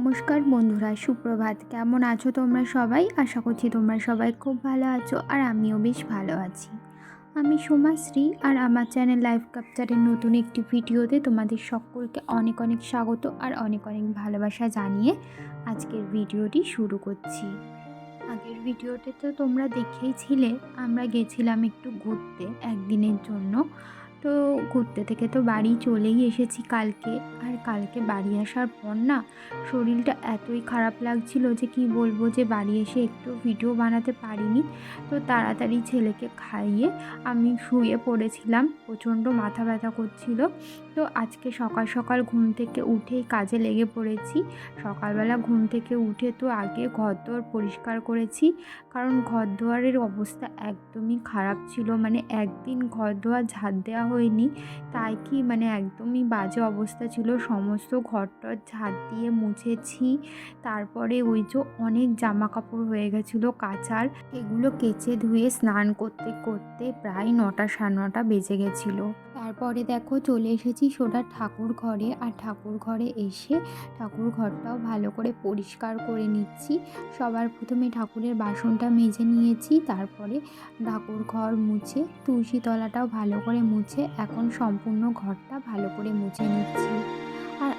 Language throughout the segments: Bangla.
নমস্কার বন্ধুরা, সুপ্রভাত। কেমন আছো তোমরা সবাই? আশা করছি তোমরা সবাই খুব ভালো আছো, আর আমিও বেশ ভালো আছি। আমি সোমাশ্রী, আর আমার চ্যানেল লাইফ ক্যাপচারের নতুন একটি ভিডিওতে তোমাদের সকলকে অনেক অনেক স্বাগত আর অনেক অনেক ভালোবাসা জানিয়ে আজকের ভিডিওটি শুরু করছি। আগের ভিডিওতে তো তোমরা দেখেইছিলে, আমরা গেছিলাম একটু ঘুরতে একদিনের জন্য। তো ঘুরতে থেকে তো বাড়ি চলেই এসেছি কালকে। আর কালকে বাড়ি আসার পর না, শরীরটা এতই খারাপ লাগছিল যে কি বলবো, যে বাড়ি এসে একটু ভিডিও বানাতে পারিনি। তো তাড়াতাড়ি ছেলেকে খাইয়ে আমি শুয়ে পড়েছিলাম, প্রচণ্ড মাথা ব্যথা করছিল। তো আজকে সকাল সকাল ঘুম থেকে উঠেই কাজে লেগে পড়েছি। সকালবেলা ঘুম থেকে উঠে তো আগে ঘরদোর পরিষ্কার করেছি, কারণ ঘরদোয়ারের অবস্থা একদমই খারাপ ছিল। মানে একদিন ঘরদোয়ার ঝাড় দেওয়া হয়নি, তাই কি মানে একদমই বাজে অবস্থা ছিল। সমস্ত ঘরটর ঝাড় দিয়ে মুছেছি। তারপরে ওই যে অনেক জামা কাপড় হয়ে গেছিলো কাচার, এগুলো কেচে ধুয়ে স্নান করতে করতে প্রায় 9টা সাড়ে 9টা বেজে গেছিলো। তারপরে দেখো চলে এসেছি সোজা ঠাকুর ঘরে। আর ঠাকুর ঘরে এসে ঠাকুর ঘরটাও ভালো করে পরিষ্কার করে নিচ্ছি। সবার প্রথমে ঠাকুরের বাসনটা মেজে নিয়েছি, তারপরে ঠাকুর ঘর মুছে তুলসী তলাটাও ভালো করে মুছে এখন সম্পূর্ণ ঘরটা ভালো করে মুছে নিচ্ছি। আর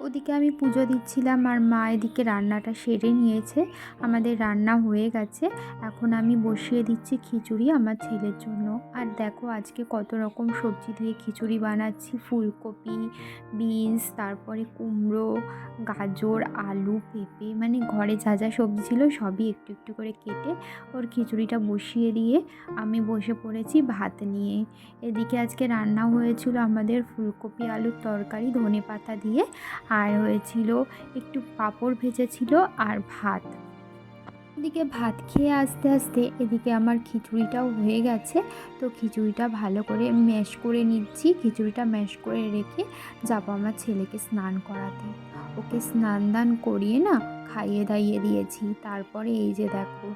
ওদিকে আমি পুজো দিচ্ছিলাম, আর মা এদিকে রান্নাটা সেরে নিয়েছে। আমাদের রান্না হয়ে গেছে, এখন আমি বসিয়ে দিচ্ছি খিচুড়ি আমার ছেলের জন্য। আর দেখো আজকে কত রকম সবজি দিয়ে খিচুড়ি বানাচ্ছি। ফুলকপি, বিনস, তারপরে কুমড়ো, গাজর, আলু, পেঁপে, মানে ঘরে যা যা সবজি ছিল সবই একটু একটু করে কেটে ওর খিচুড়িটা বসিয়ে দিয়ে আমি বসে পড়েছি ভাত নিয়ে। এদিকে আজকে রান্না হয়েছিল আমাদের ফুলকপি আলুর তরকারি ধনেপাতা দিয়ে, আর হয়েছিল একটু পাঁপড় ভেজেছিল আর ভাত। এদিকে ভাত খেয়ে আস্তে আস্তে এদিকে আমার খিচুড়িটাও হয়ে গেছে। তো খিচুড়িটা ভালো করে ম্যাশ করে নিচ্ছি। খিচুড়িটা ম্যাশ করে রেখে যাবো আমার ছেলেকে স্নান করাতে। ওকে স্নান দান করিয়ে না খাইয়ে দাইয়ে দিয়েছি। তারপরে এই যে দেখো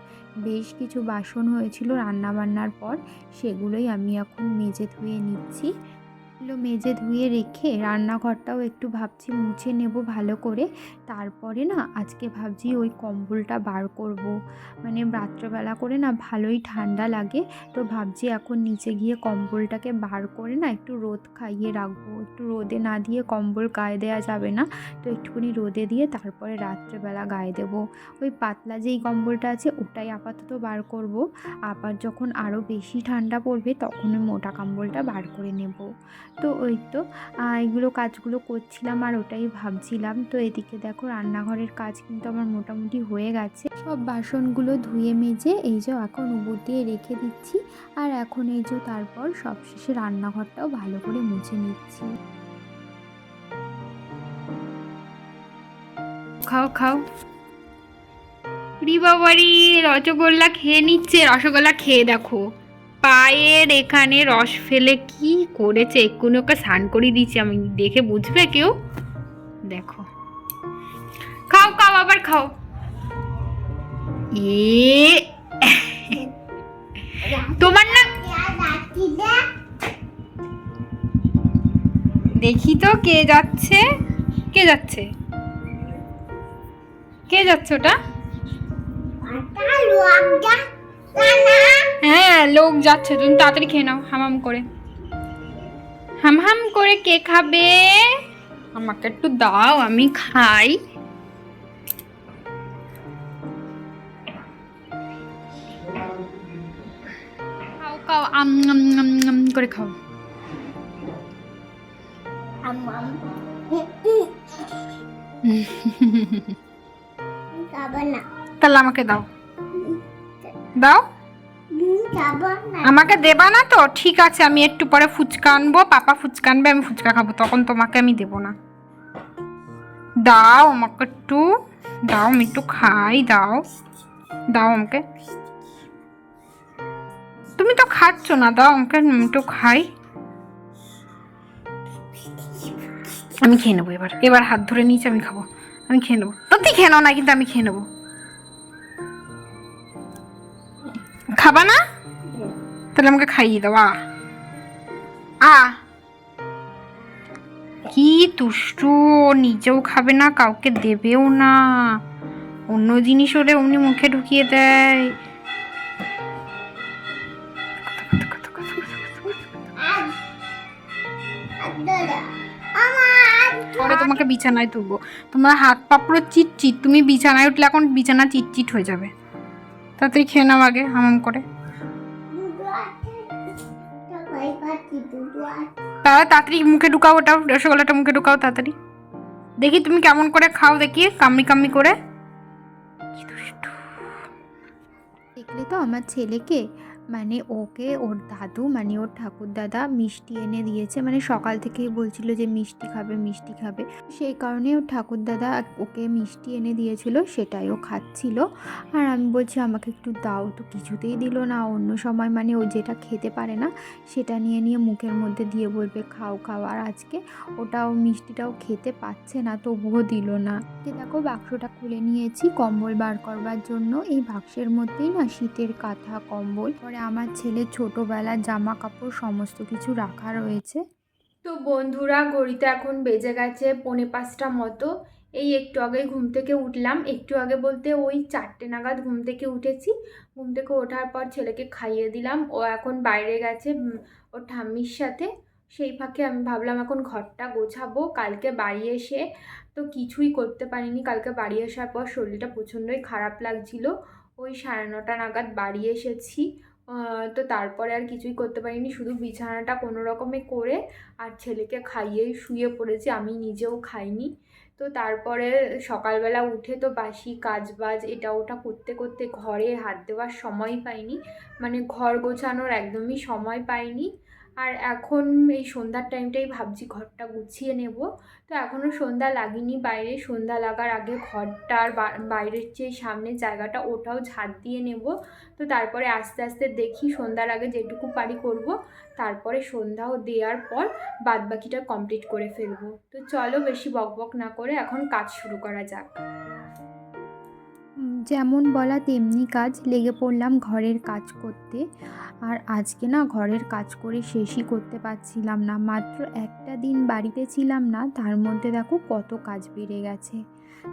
বেশ কিছু বাসন হয়েছিল রান্নাবান্নার পর, সেগুলোই আমি এখন মেজে ধুয়ে নিচ্ছি। মেজে ধুয়ে রেখে রান্নাঘরটাও একটু ভাবছি মুছে নেব ভালো করে। তারপরে না আজকে ভাবছি ওই কম্বলটা বার করব। মানে রাত্রেবেলা করে না ভালোই ঠান্ডা লাগে, তো ভাবছি এখন নিচে গিয়ে কম্বলটাকে বার করে না একটু রোদ খাইয়ে রাখবো। একটু রোদে না দিয়ে কম্বল গায়ে দেওয়া যাবে না, তো একটুখানি রোদে দিয়ে তারপরে রাত্রেবেলা গায়ে দেবো। ওই পাতলা যেই কম্বলটা আছে ওটাই আপাতত বার করব। আবার যখন আরও বেশি ঠান্ডা পড়বে তখন ওই মোটা কম্বলটা বার করে নেব। তো ওই তো এগুলো কাজগুলো করছিলাম আর ওটাই ভাবছিলাম। তো এদিকে দেখো রান্নাঘরের কাজ কিন্তু আমার মোটামুটি হয়ে গেছে। সব বাসনগুলো ধুয়ে মেজে এই যে এখন উপর দিয়ে রেখে দিচ্ছি। আর এখন এই যে তারপর সবশেষে রান্নাঘরটাও ভালো করে মুছে নিচ্ছি। খাও খাও। রি বাবারি, রসগোল্লা খেয়ে নিচ্ছে। রসগোল্লা খেয়ে দেখো পায়ের এখানে রস ফেলে কি করেছে। এক্ষুনি ওকে স্নান করিয়ে দিচ্ছি, আমি দেখে বুঝবে কেউ। দেখো খাও খাও আবার খাও। এ তোমার না, দেখি তো কে যাচ্ছে, কে যাচ্ছে, কে যাচ্ছে ওটা? হ্যাঁ লোক যাচ্ছে, তুমি তাড়াতাড়ি খেয়ে নাও হামাম করে। হাম হাম করে কে খাবে? আমাকে একটু দাও আমি খাই। খাও খাও, আম আম আম আম করে খাও। তাহলে আমাকে দাও, দাও। আমাকে দেবা না তো? ঠিক আছে, আমি একটু পরে ফুচকা আনবো, পাপা ফুচকা আনবে, আমি ফুচকা খাবো, তখন তোমাকে আমি দেবো না। দাও আমাকে একটু, দাও আমি একটু খাই, দাও দাও আমাকে। তুমি তো খাচ্ছ না, দাও আমাকে একটু খাই। আমি খেয়ে নেবো, এবার হাত ধরে নিয়েছি, আমি খাবো, আমি খেয়ে নেবো। তো তুই খেয়ে নাও না, কিন্তু আমি খেয়ে নেবো। খাবা না? তাহলে আমাকে খাইয়ে দাও। আ কি দুষ্টু, নিজেও খাবে না, কাউকে দেবেও না, অন্য জিনিস হলে অমনি মুখে ঢুকিয়ে দেয়। পরে তোমাকে বিছানায় তুলবো, তোমার হাত পা পুরো চিটচিট, তুমি বিছানায় উঠলে এখন বিছানা চিটচিট হয়ে যাবে। তাড়াতাড়ি খেয়ে নাও আগে হামাম করে। তাড়াতাড়ি মুখে ঢুকাও, ওটা রসগোল্লাটা মুখে ঢুকাও তাড়াতাড়ি। দেখি তুমি কেমন করে খাও, দেখি কামড়ি কামড়ি করে। দেখলে তো আমার ছেলেকে, মানে ওকে ওর দাদু মানে ওর ঠাকুরদাদা মিষ্টি এনে দিয়েছে, মানে সকাল থেকেই বলছিল যে মিষ্টি খাবে মিষ্টি খাবে, সেই কারণে ওর ঠাকুরদাদা ওকে মিষ্টি এনে দিয়েছিল, সেটাই ও খাচ্ছিল। আর আমি বলছি আমাকে একটু দাও, তো কিছুতেই দিল না। অন্য সময় মানে ও যেটা খেতে পারে না সেটা নিয়ে নিয়ে মুখের মধ্যে দিয়ে বলবে খাও খাও, আর আজকে ওটাও মিষ্টিটাও খেতে পাচ্ছে না, তবুও দিল না। দেখো বাক্সটা খুলে নিয়েছি কম্বল বার করবার জন্য। এই বাক্সের মধ্যেই না শীতের কাঁথা কম্বল, পরে আমার ছেলের ছোটোবেলার জামা কাপড় সমস্ত কিছু রাখা রয়েছে। তো বন্ধুরা, ঘড়িতে এখন বেজে গেছে 4:45 মতো। এই একটু আগে ঘুম থেকে উঠলাম, একটু আগে বলতে ওই 4টে নাগাদ ঘুম থেকে উঠেছি। ঘুম থেকে ওঠার পর ছেলেকে খাইয়ে দিলাম, ও এখন বাইরে গেছে ওর ঠাম্মির সাথে। সেই ফাঁকে আমি ভাবলাম এখন ঘরটা গোছাবো। কালকে বাড়ি এসে তো কিছুই করতে পারিনি। কালকে বাড়ি আসার পর শরীরটা প্রচণ্ডই খারাপ লাগছিল। ওই 9:30 নাগাদ বাড়ি এসেছি। তো তারপরে আর কিছুই করতে পারিনি, শুধু বিছানাটা কোনো রকমে করে আর ছেলেকে খাইয়েই শুয়ে পড়েছি, আমি নিজেও খাইনি। তো তারপরে সকালবেলা উঠে তো বাসি কাজবাজ এটা ওটা করতে করতে ঘরে হাত দেওয়ার সময় পাইনি, মানে ঘর গোছানোর একদমই সময় পাইনি। আর এখন এই সন্ধ্যার টাইমটাই ভাবছি ঘরটা গুছিয়ে নেব। তো এখনও সন্ধ্যা লাগেনি, বাইরে সন্ধ্যা লাগার আগে ঘরটার বাইরের যে সামনের জায়গাটা ওটাও ঝাড় দিয়ে নেব। তো তারপরে আস্তে আস্তে দেখি সন্ধ্যার আগে যেটুকু পারি করব, তারপরে সন্ধ্যাও দেওয়ার পর বাদবাকিটা কমপ্লিট করে ফেলবো। তো চলো বেশি বকবক না করে এখন কাজ শুরু করা যাক। যেমন বলা তেমনি কাজ, লেগে পড়লাম ঘরের কাজ করতে। আর আজকে না ঘরের কাজ করে শেষই করতে পারছিলাম না, মাত্র একটা দিন বাড়িতে ছিলাম না, তার মধ্যে দেখো কত কাজ বেড়ে গেছে।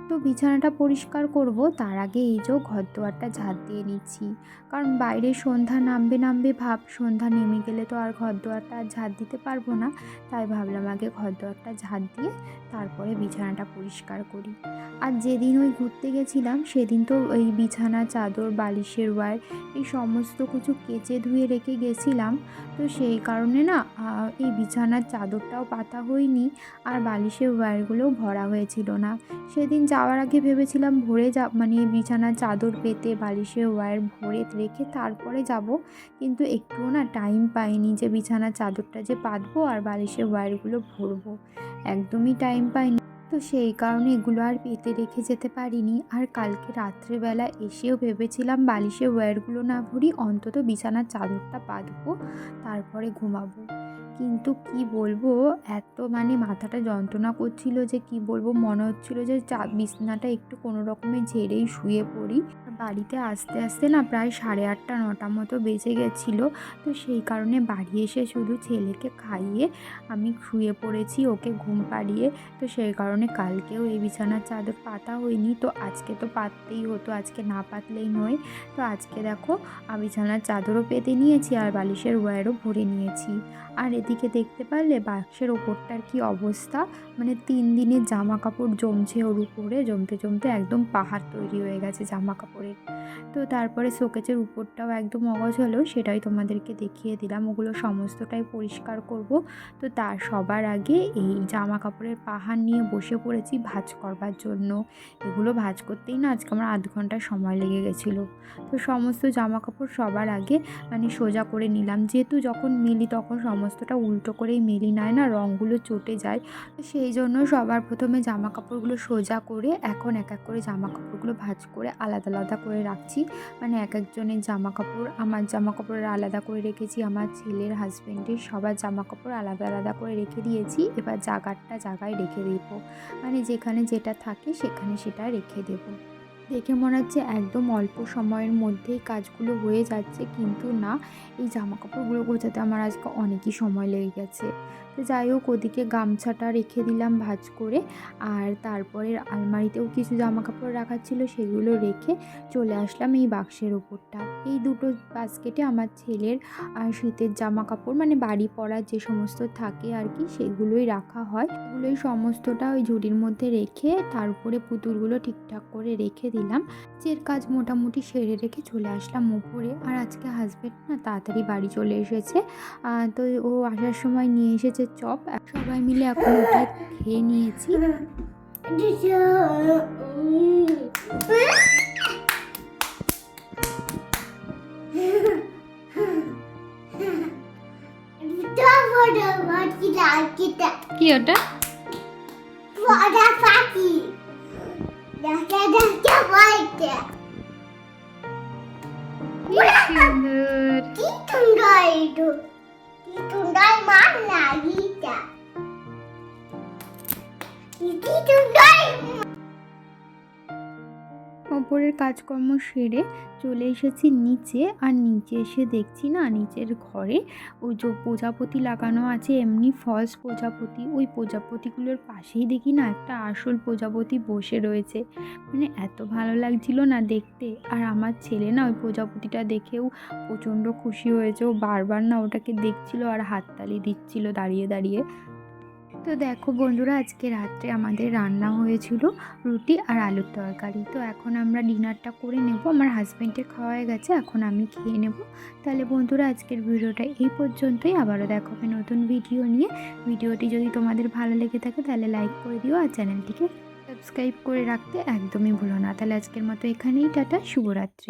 তো বিছানাটা পরিষ্কার করব, তার আগে এই যে ঘর দুয়ারটা ঝাড় দিয়ে নিচ্ছি, কারণ বাইরে সন্ধ্যা নামবে নামবে ভাব, সন্ধ্যা নেমে গেলে তো আর ঘর দুয়ারটা আর ঝাড় দিতে পারবো না। তাই ভাবলাম আগে ঘর দুয়ারটা ঝাড় দিয়ে তারপরে বিছানাটা পরিষ্কার করি। আর যেদিন ওই ঘুরতে গেছিলাম সেদিন তো ওই বিছানা চাদর বালিশের ওয়্যার এই সমস্ত কিছু কেচে ধুয়ে রেখে গেছিলাম। তো সেই কারণে না এই বিছানার চাদরটাও পাতা হয়নি, আর বালিশের ওয়্যারগুলোও ভরা হয়েছিল না। সেদিন যাওয়ার আগে ভেবেছিলাম ভরে মানে বিছানার চাদর পেতে বালিশের ওয়্যার ভরে রেখে তারপরে যাব, কিন্তু একটুও না টাইম পাইনি যে বিছানার চাদরটা যে পাতবো আর বালিশের ওয়্যারগুলো ভরবো, একদমই টাইম পাইনি। তো সেই কারণে এগুলো আর পেতে রেখে যেতে পারিনি। আর কালকে রাত্রেবেলা এসেও ভেবেছিলাম বালিশের ওয়্যারগুলো না ভরি, অন্তত বিছানার চাদরটা পাতবো তারপরে ঘুমাবো। কিন্তু কি বলবো, এত মানে মাথাটা যন্ত্রণা করছিল যে কি বলবো, মনে হচ্ছিল যে বিছানাটা একটু কোনো রকমে ঝেড়েই শুয়ে পড়ি। বাড়িতে আসতে আসতে না প্রায় 8:30 9টা মতো বেজে গেছিলো। তো সেই কারণে বাড়ি এসে শুধু ছেলেকে খাইয়ে আমি শুয়ে পড়েছি, ওকে ঘুম পাড়িয়ে। তো সেই কারণে কালকেও এই বিছানার চাদর পাতা হয়নি, তো আজকে তো পাততেই হতো, আজকে না পাতলেই নয়। তো আজকে দেখো বিছানার চাদরও পেতে নিয়েছি আর বালিশের ওয়্যারও ভরে নিয়েছি। আর এদিকে দেখতে পারলে বাক্সের ওপরটার কি অবস্থা, মানে 3 দিনের জামা কাপড় জমছে ওর উপরে, জমতে জমতে একদম পাহাড় তৈরি হয়ে গেছে জামা কাপড়ের। তো তারপরে শোকেজের উপরটাও একদম অগোছালো, সেটাই তোমাদেরকে দেখিয়ে দিলাম, ওগুলো সমস্তটাই পরিষ্কার করব। তো তার সবার আগে এই জামা কাপড়ের পাহাড় নিয়ে বসে পড়েছি ভাঁজ করবার জন্য। এগুলো ভাঁজ করতেই না আজকে আমার 1/2 ঘন্টা সময় লেগে গেছিলো। তো সমস্ত জামা কাপড় সবার আগে মানে সোজা করে নিলাম, যেহেতু যখন মিলি তখন সমস্তটা কাপড়টা উল্টো করেই মেলি, নয় না রঙগুলো চটে যায়। তো সেই জন্য সবার প্রথমে জামা কাপড়গুলো সোজা করে এখন এক এক করে জামা কাপড়গুলো ভাঁজ করে আলাদা আলাদা করে রাখছি। মানে এক একজনের জামা কাপড়, আমার জামা কাপড় আলাদা করে রেখেছি, আমার ছেলের, হাজব্যান্ডের সবার জামা কাপড় আলাদা আলাদা করে রেখে দিয়েছি। এবার জায়গাটা জায়গায় রেখে দেবো, মানে যেখানে যেটা থাকে সেখানে সেটা রেখে দেবো। দেখে মনে হচ্ছে একদম অল্প সময়ের মধ্যেই কাজগুলো হয়ে যাচ্ছে, কিন্তু না, এই জামা কাপড়গুলো গোছাতে আমার আজকে অনেকই সময় লেগে গেছে। তো যাই হোক, ওদিকে গামছাটা রেখে দিলাম ভাঁজ করে, আর তারপরে আলমারিতেও কিছু জামা কাপড় রাখার ছিল, সেগুলো রেখে চলে আসলাম এই বাক্সের ওপরটা। এই দুটো বাস্কেটে আমার ছেলের আর শীতের জামা কাপড়, মানে বাড়ি পরার যে সমস্ত থাকে আর কি, সেগুলোই রাখা হয়। এগুলোই সমস্তটা ওই ঝুড়ির মধ্যে রেখে তার উপরে পুতুলগুলো ঠিকঠাক করে রেখে দিলাম। যে কাজ মোটামুটি সেরে রেখে চলে আসলাম উপরে। আর আজকে হাজব্যান্ড না তাড়াতাড়ি বাড়ি চলে এসেছে, তো ও আসার সময় নিয়ে এসেছে চপ। সবাই মিলে এখন ওটা খেয়ে নিয়েছি। কি ওটা? ওপরের কাজকর্ম সেরে চলে এসেছি নিচে। আর নিচে এসে দেখছি না, নিচের ঘরে ওই যে প্রজাপতি লাগানো আছে, এমনি ফলস প্রজাপতি, ওই প্রজাপতিগুলোর পাশেই দেখি না একটা আসল প্রজাপতি বসে রয়েছে। মানে এত ভালো লাগছিল না দেখতে। আর আমার ছেলে না ওই প্রজাপতিটা দেখেও প্রচণ্ড খুশি হয়েছে, ও বারবার না ওটাকে দেখছিল আর হাততালি দিচ্ছিল দাঁড়িয়ে দাঁড়িয়ে। তো দেখো বন্ধুরা, আজকে রাত্রে আমাদের রান্না হয়েছিল রুটি আর আলুর তরকারি। তো এখন আমরা ডিনারটা করে নেব, আমার হাজব্যান্ডের খাওয়া হয়ে গেছে, এখন আমি খেয়ে নেব। তাহলে বন্ধুরা, আজকের ভিডিওটা এই পর্যন্তই, আবারও দেখা হবে নতুন ভিডিও নিয়ে। ভিডিওটি যদি তোমাদের ভালো লেগে থাকে তাহলে লাইক করে দিও, আর চ্যানেলটিকে সাবস্ক্রাইব করে রাখতে একদমই ভুলো না। তাহলে আজকের মতো এখানেই টাটা, শুভরাত্রি।